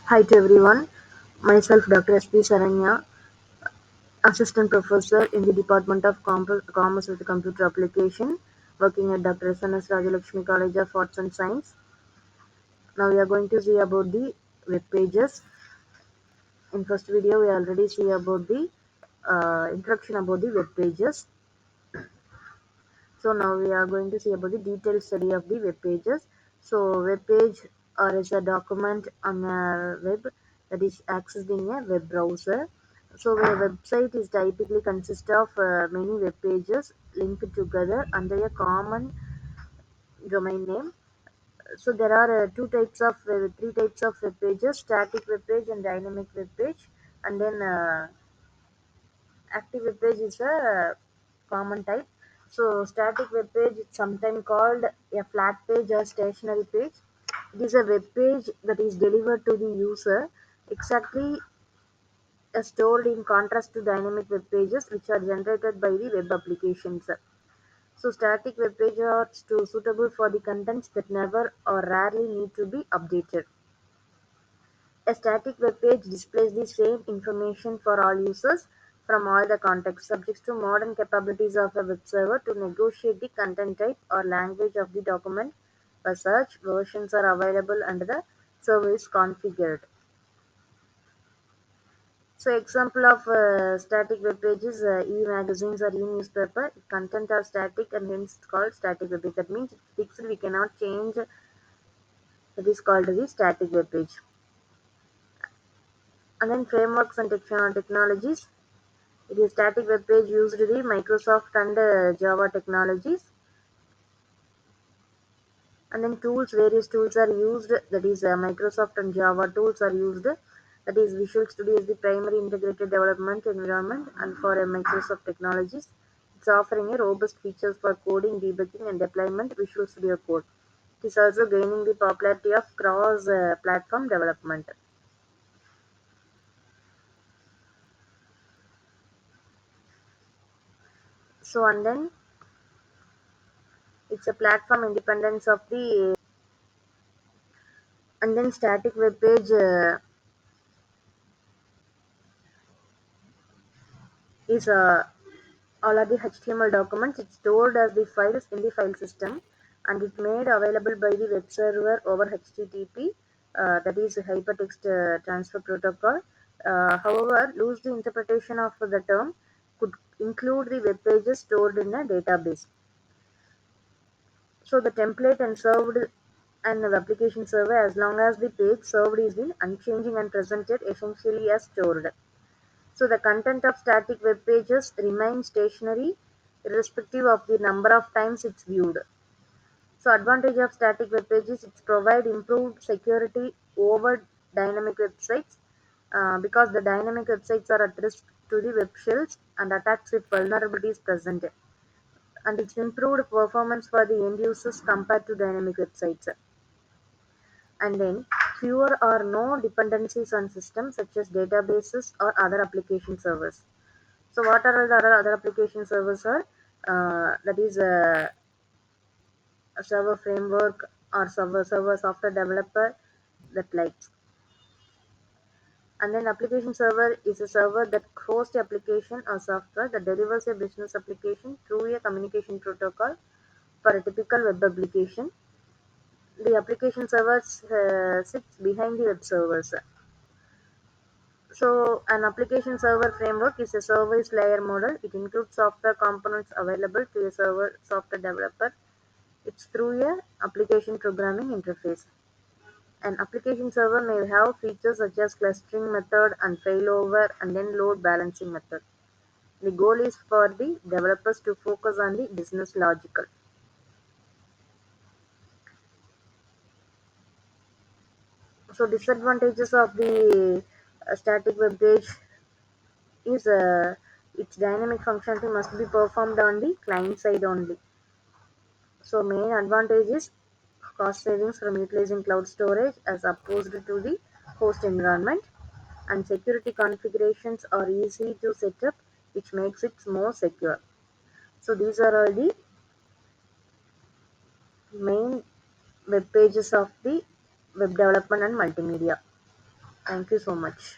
Hi to everyone. Myself Dr.S.P.SARANYA, Assistant Professor in the Department of Commerce with Computer Application, working at Dr. SNSRCAS College of Arts and Science. Now we are going to see about the web pages. In first video, we already see about the introduction about the web pages. So now we are going to see about the detailed study of the web pages. So web page is a document on a web that is accessed in a web browser. So a website is typically consists of many web pages linked together under a common domain name. So there are three types of web pages: static web page and dynamic web page. And then active web page is a common type. So static web page is sometimes called a flat page or stationary page. It is a web page that is delivered to the user exactly as stored, in contrast to dynamic web pages which are generated by the web applications. So static web pages are suitable for the contents that never or rarely need to be updated. A static web page displays the same information for all users from all the contexts, subject to modern capabilities of a web server to negotiate the content type or language of the document. For such, versions are available and the server is configured. So example of static web pages, e-magazines or e-newspaper, content are static and hence called static web page. That means it's fixed, we cannot change. It is called the static web page. And then frameworks and technologies. It is static web page used the Microsoft and Java technologies. And then tools, various tools are used, that is Microsoft and Java tools are used. That is Visual Studio is the primary integrated development environment and for Microsoft technologies. It's offering a robust features for coding, debugging and deployment Visual Studio Code. It is also gaining the popularity of cross-platform development. So and then it's a platform independence of the and then static web page is all of the HTML documents. It's stored as the files in the file system and it made available by the web server over HTTP, that is hypertext transfer protocol. However, loose interpretation of the term could include the web pages stored in a database. So the template and served and the application server, as long as the page served is in unchanging and presented essentially as stored. So the content of static web pages remains stationary irrespective of the number of times it's viewed. So advantage of static web pages, it provide improved security over dynamic websites because the dynamic websites are at risk to the web shells and attacks if vulnerabilities present. And it's improved performance for the end users compared to dynamic websites. And then fewer or no dependencies on systems such as databases or other application servers. So what are the other application servers are? That is a server framework or server software developer that likes. And then application server is a server that hosts the application or software that delivers a business application through a communication protocol for a typical web application. The application server sits behind the web servers. So an application server framework is a service layer model. It includes software components available to a server software developer. It's through a application programming interface. An application server may have features such as clustering method and failover and then load balancing method. The goal is for the developers to focus on the business logic. So disadvantages of the static web page is its dynamic functionality must be performed on the client side only. So main advantage is cost savings from utilizing cloud storage as opposed to the host environment, and security configurations are easy to set up, which makes it more secure. So these are all the main web pages of the web development and multimedia. Thank you so much.